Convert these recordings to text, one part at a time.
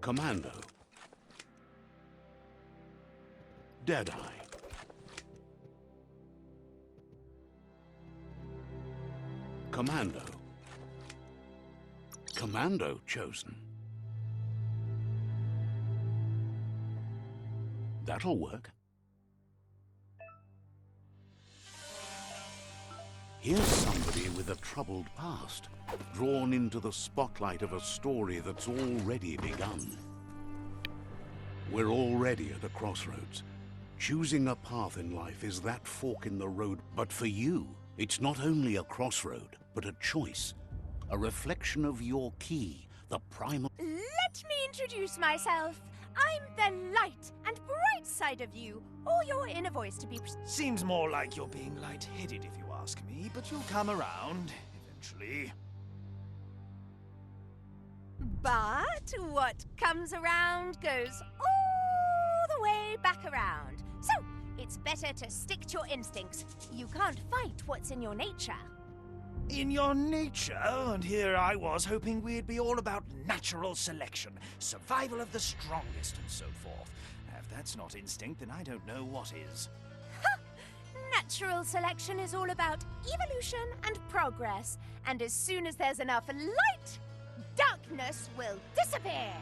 Commando. Deadeye. Commando. Commando chosen. That'll work. Here's somebody with a troubled past, drawn into the spotlight of a story that's already begun. We're already at a crossroads. Choosing a path in life is that fork in the road, but for you, it's not only a crossroad, but a choice. A reflection of your key, the primal... Let me introduce myself. I'm the light and bright side of you, or your inner voice to be... Seems more like you're being light-headed if you ask me, but you'll come around, eventually. But what comes around goes all the way back around. So, it's better to stick to your instincts. You can't fight what's in your nature. In your nature, and here I was hoping we'd be all about natural selection, survival of the strongest, and so forth. If that's not instinct, then I don't know what is. Natural selection is all about evolution and progress, and as soon as there's enough light, darkness will disappear.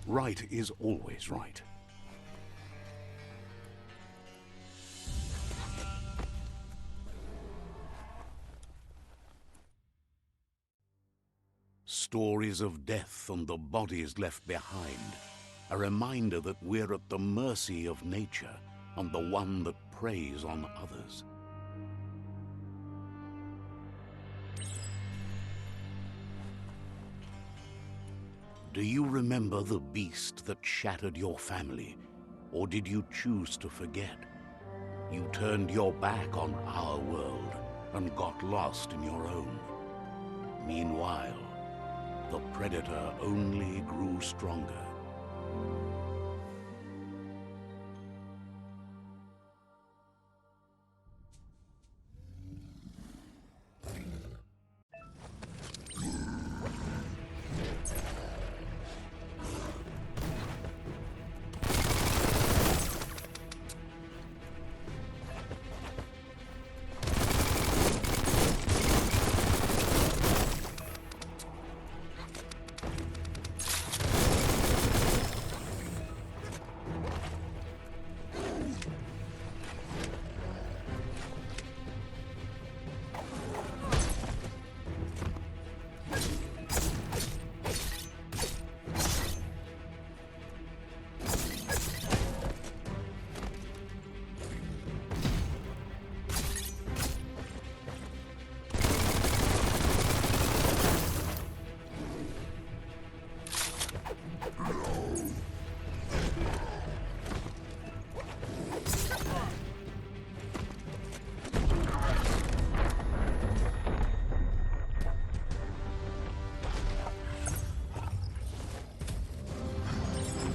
Right is always right. Stories of death and the bodies left behind. A reminder that we're at the mercy of nature and the one that preys on others. Do you remember the beast that shattered your family? Or did you choose to forget? You turned your back on our world and got lost in your own. Meanwhile, the predator only grew stronger.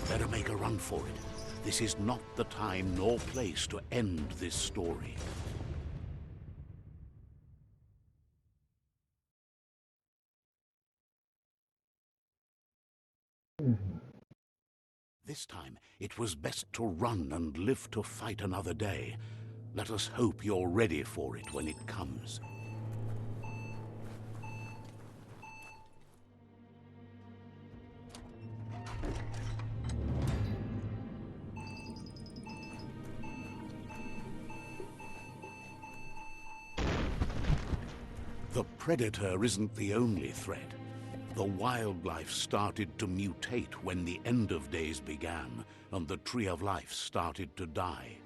Better make a run for it. This is not the time nor place to end this story. This time, it was best to run and live to fight another day. Let us hope you're ready for it when it comes. The predator isn't the only threat. The wildlife started to mutate when the end of days began, and the tree of life started to die.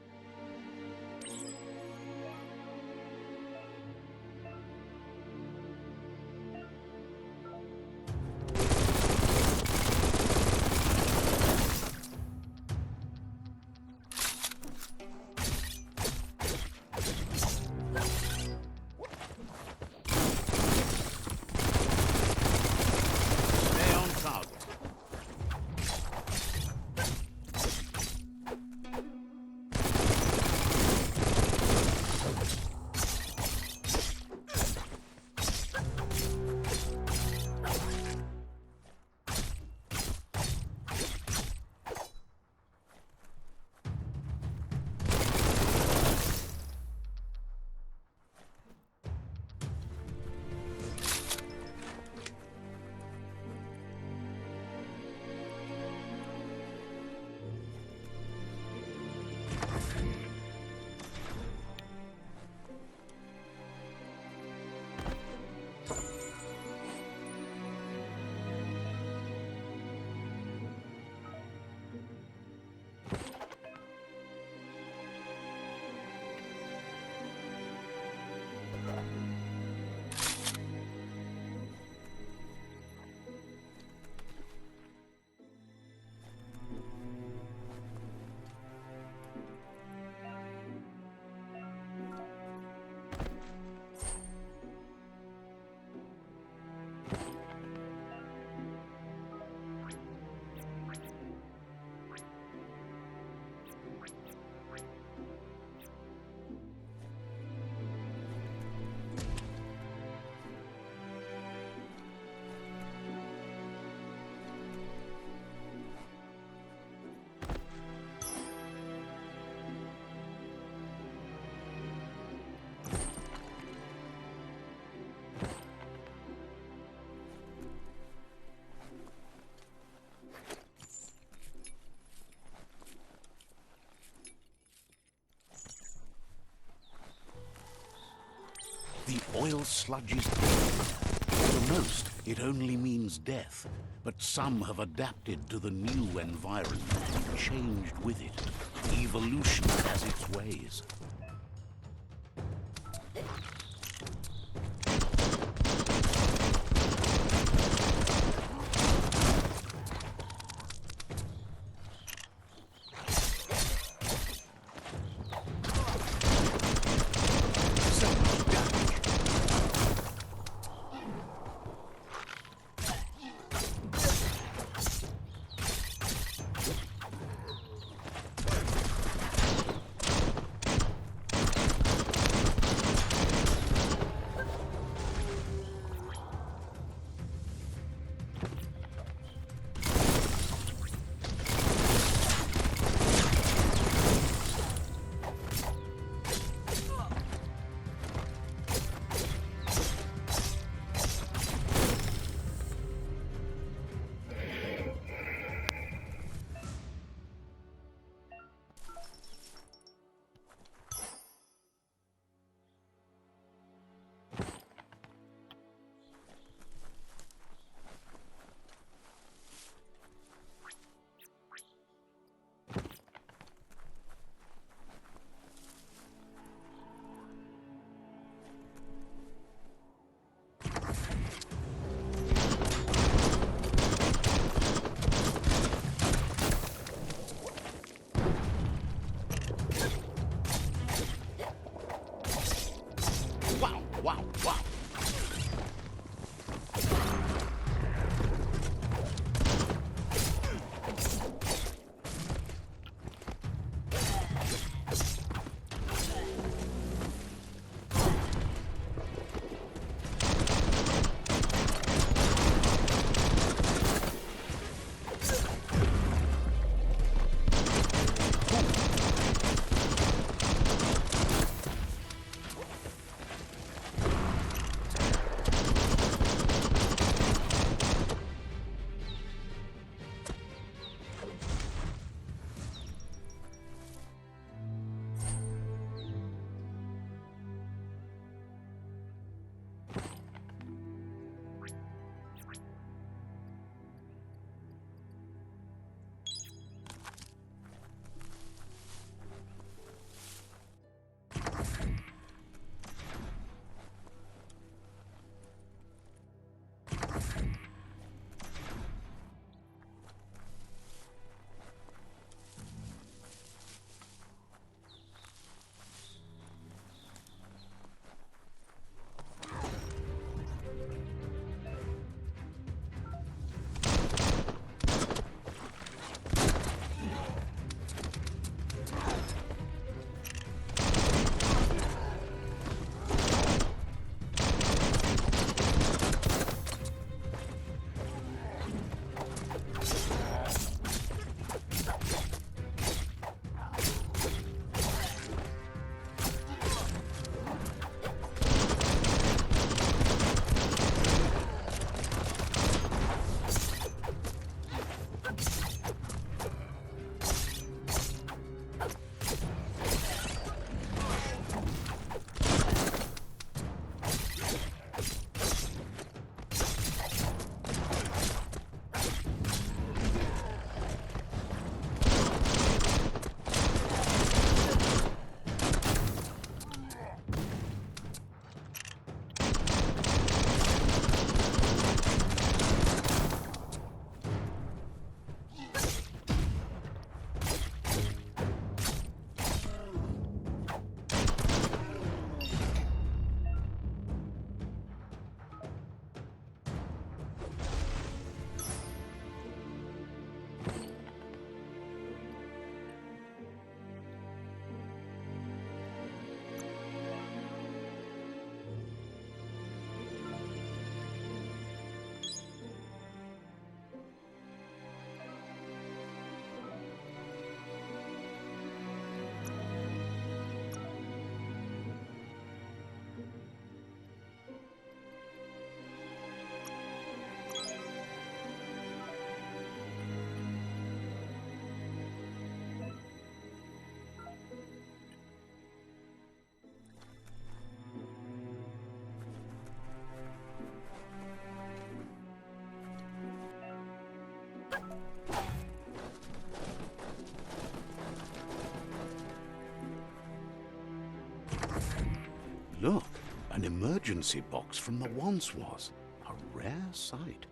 oil sludge is for most, it only means death. But some have adapted to the new environment and changed with it. Evolution has its ways. Look, an emergency box from the once was. A rare sight.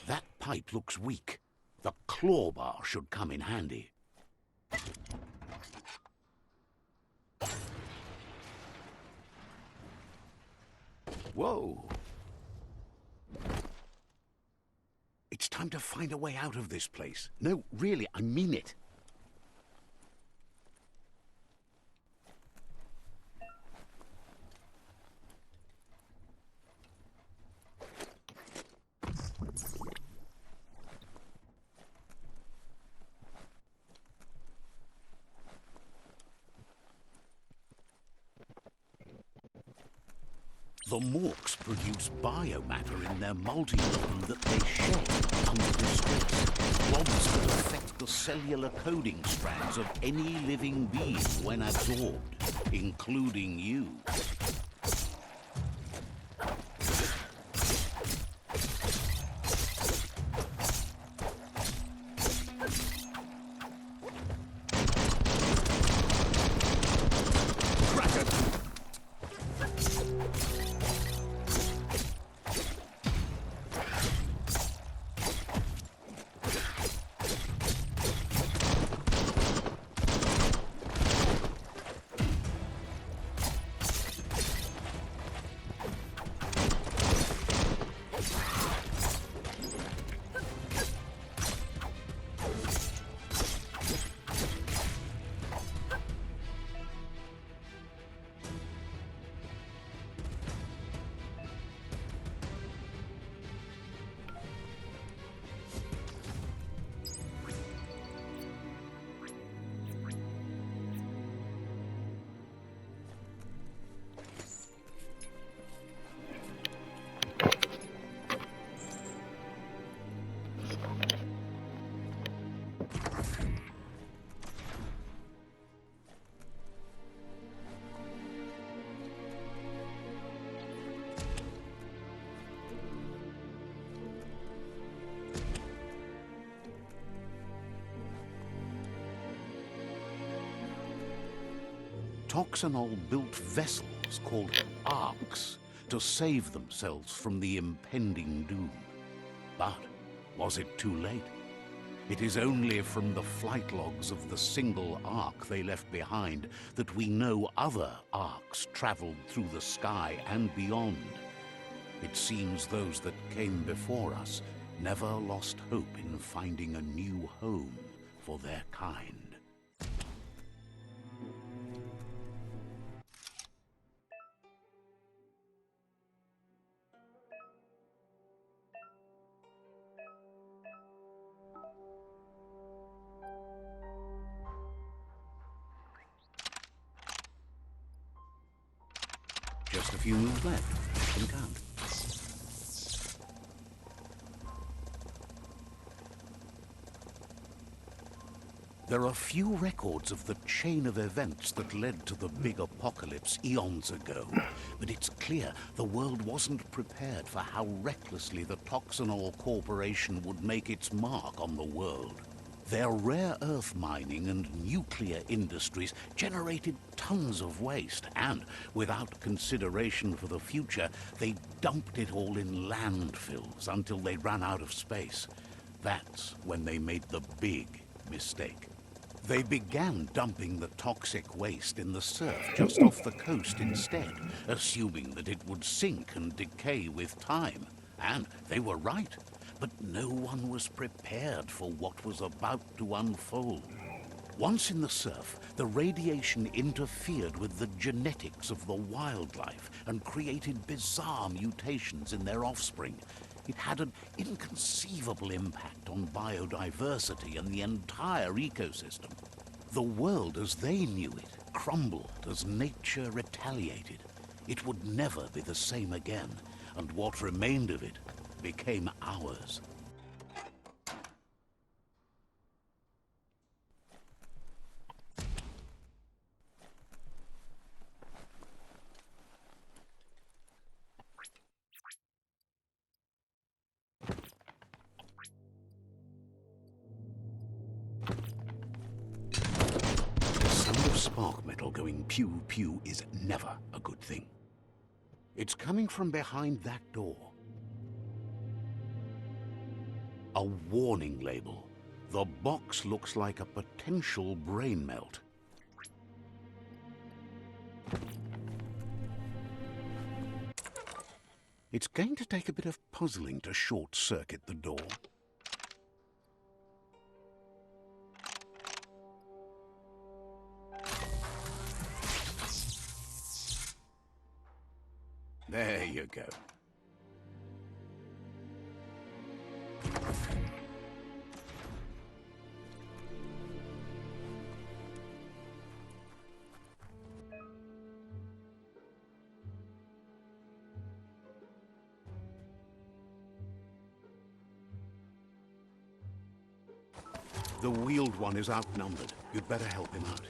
That pipe looks weak. The claw bar should come in handy. Whoa! It's time to find a way out of this place. No, really, I mean it. The morks produce biomatter in their multi-room that they shed under distress. Blobs that affect the cellular coding strands of any living being when absorbed, including you. Toxanol built vessels called arks to save themselves from the impending doom. But was it too late? It is only from the flight logs of the single ark they left behind that we know other arks traveled through the sky and beyond. It seems those that came before us never lost hope in finding a new home for their kind. Just a few moves left. Can count. There are few records of the chain of events that led to the big apocalypse eons ago, but it's clear the world wasn't prepared for how recklessly the Toxanol Corporation would make its mark on the world. Their rare earth mining and nuclear industries generated tons of waste, and without consideration for the future, they dumped it all in landfills until they ran out of space. That's when they made the big mistake. They began dumping the toxic waste in the surf just off the coast instead, assuming that it would sink and decay with time. And they were right. But no one was prepared for what was about to unfold. Once in the surf, the radiation interfered with the genetics of the wildlife and created bizarre mutations in their offspring. It had an inconceivable impact on biodiversity and the entire ecosystem. The world as they knew it crumbled as nature retaliated. It would never be the same again, and what remained of it became ours. The sound of spark metal going pew-pew is never a good thing. It's coming from behind that door. A warning label. The box looks like a potential brain melt. It's going to take a bit of puzzling to short-circuit the door. There you go. The wheeled one is outnumbered. You'd better help him out.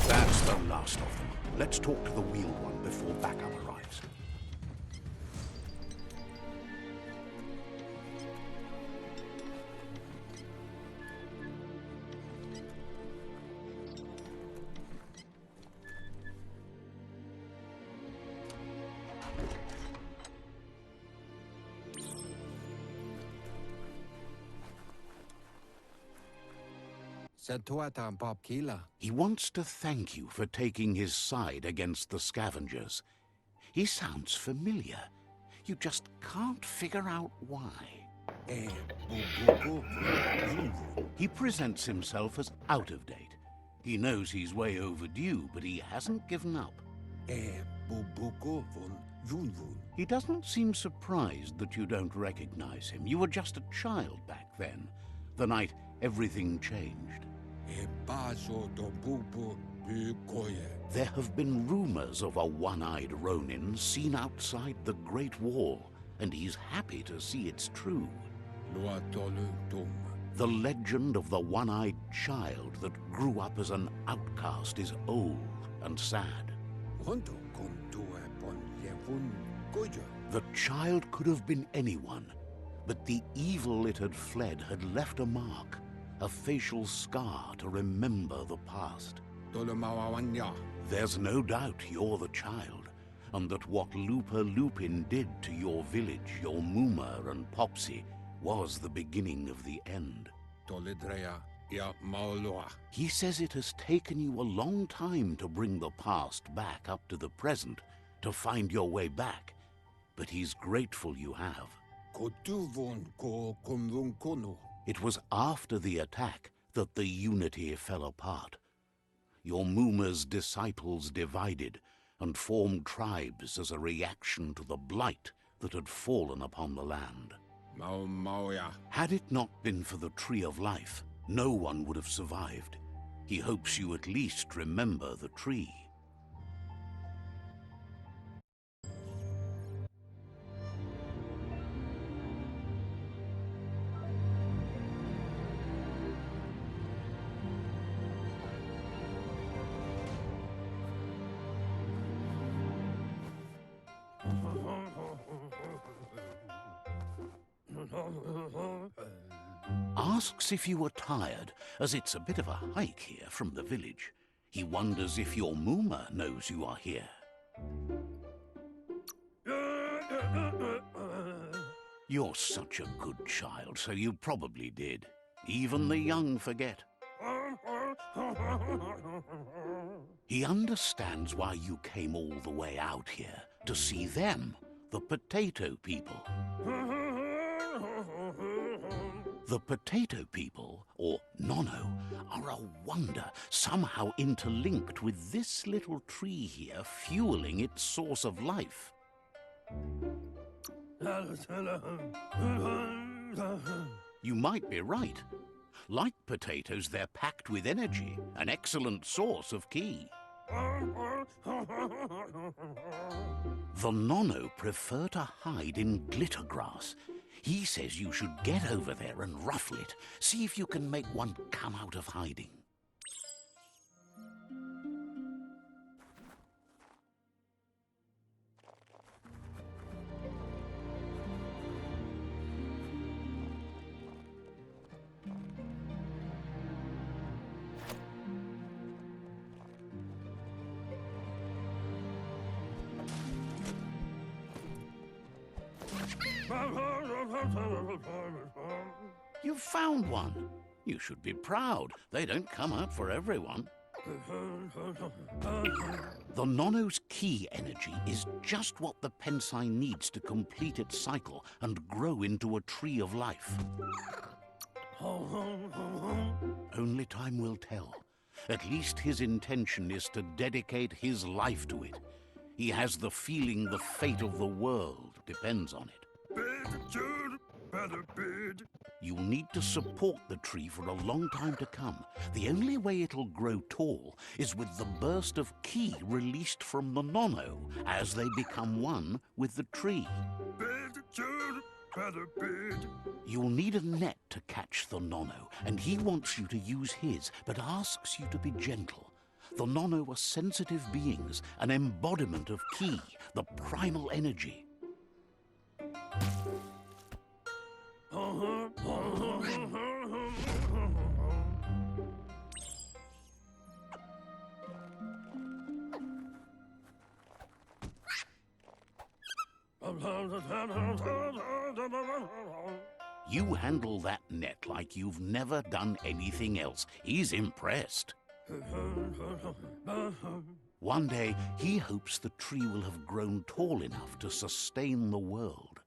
That's the last of them. Let's talk to the wheeled one before backup arrives. He wants to thank you for taking his side against the scavengers. He sounds familiar. You just can't figure out why. He presents himself as out of date. He knows he's way overdue, but he hasn't given up. He doesn't seem surprised that you don't recognize him. You were just a child back then, the night everything changed. There have been rumors of a one-eyed Ronin seen outside the Great Wall, and he's happy to see it's true. The legend of the one-eyed child that grew up as an outcast is old and sad. The child could have been anyone, but the evil it had fled had left a mark, a facial scar to remember the past. There's no doubt you're the child, and that what Lupa Lupin did to your village, your Muma and Popsy, was the beginning of the end. He says it has taken you a long time to bring the past back up to the present, to find your way back, but he's grateful you have. It was after the attack that the unity fell apart. Your Muma's disciples divided and formed tribes as a reaction to the blight that had fallen upon the land. Had it not been for the Tree of Life, no one would have survived. He hopes you at least remember the tree. Asks if you were tired, as it's a bit of a hike here from the village. He wonders if your Muma knows you are here. You're such a good child, so you probably did. Even the young forget. He understands why you came all the way out here, to see them, the potato people. The potato people, or Nono, are a wonder, somehow interlinked with this little tree here fueling its source of life. You might be right. Like potatoes, they're packed with energy, an excellent source of ki. The Nono prefer to hide in glitter grass. He says you should get over there and ruffle it. See if you can make one come out of hiding. You've found one. You should be proud. They don't come out for everyone. The Nono's ki energy is just what the Pensai needs to complete its cycle and grow into a tree of life. Only time will tell. At least his intention is to dedicate his life to it. He has the feeling the fate of the world depends on it. You'll need to support the tree for a long time to come. The only way it'll grow tall is with the burst of ki released from the Nono as they become one with the tree. You'll need a net to catch the Nono, and he wants you to use his, but asks you to be gentle. The Nono are sensitive beings, an embodiment of ki, the primal energy. You handle that net like you've never done anything else. He's impressed. One day, he hopes the tree will have grown tall enough to sustain the world.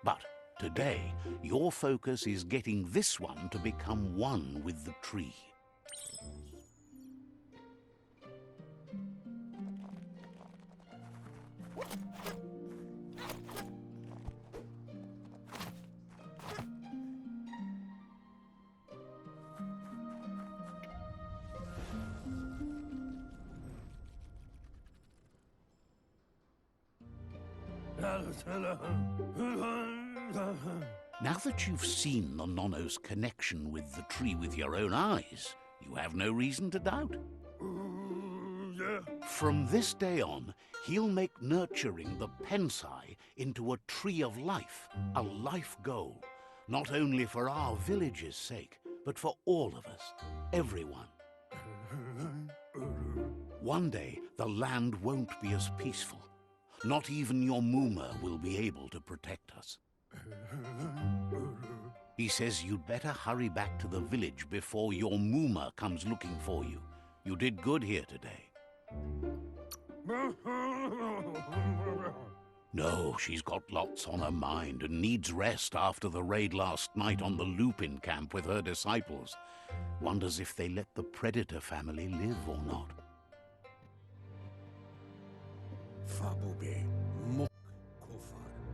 But today, your focus is getting this one to become one with the tree. Now that you've seen the Nono's connection with the tree with your own eyes, you have no reason to doubt. From this day on, he'll make nurturing the Pensai into a tree of life, a life goal, not only for our village's sake, but for all of us, everyone. One day, the land won't be as peaceful. Not even your Muma will be able to protect us. He says you'd better hurry back to the village before your Muma comes looking for you. You did good here today. No, she's got lots on her mind and needs rest after the raid last night on the Lupin camp with her disciples. Wonders if they let the Predator family live or not.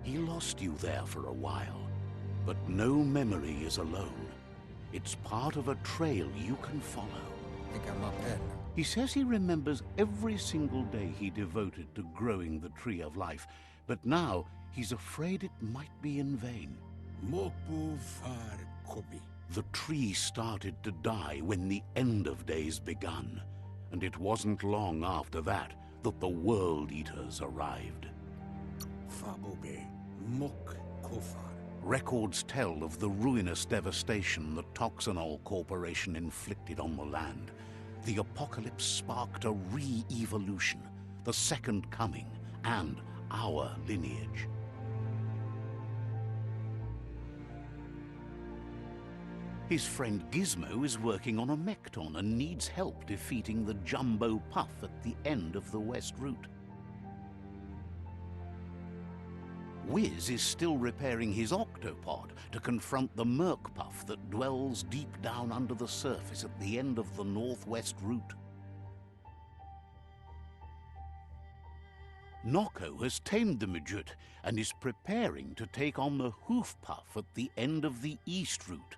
He lost you there for a while, but no memory is alone. It's part of a trail you can follow. He says he remembers every single day he devoted to growing the Tree of Life, but now he's afraid it might be in vain. The tree started to die when the end of days begun, and it wasn't long after that that the World Eaters arrived. Records tell of the ruinous devastation the Toxanol Corporation inflicted on the land. The apocalypse sparked a re-evolution, the Second Coming, and our lineage. His friend Gizmo is working on a Mekton and needs help defeating the Jumbo Puff at the end of the West Route. Wiz is still repairing his octopod to confront the Merc Puff that dwells deep down under the surface at the end of the Northwest Route. Nocco has tamed the Midget and is preparing to take on the Hoof Puff at the end of the East Route.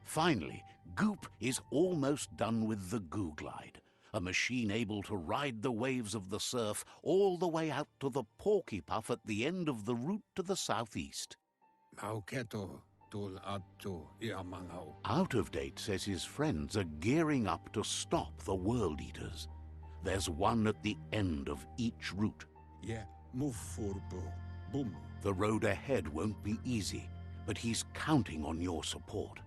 Finally, Goop is almost done with the Goo Glide, a machine able to ride the waves of the surf all the way out to the Porky Puff at the end of the route to the southeast. Out of Date says his friends are gearing up to stop the World Eaters. There's one at the end of each route. The road ahead won't be easy, but he's counting on your support.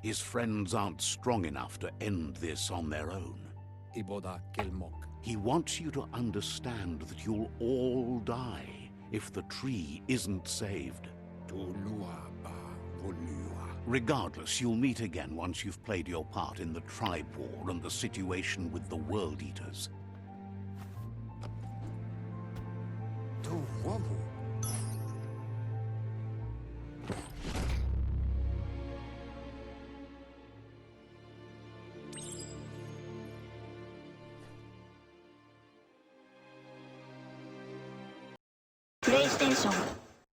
His friends aren't strong enough to end this on their own. He wants you to understand that you'll all die if the tree isn't saved. Regardless, you'll meet again once you've played your part in the tribe war and the situation with the World Eaters. PlayStation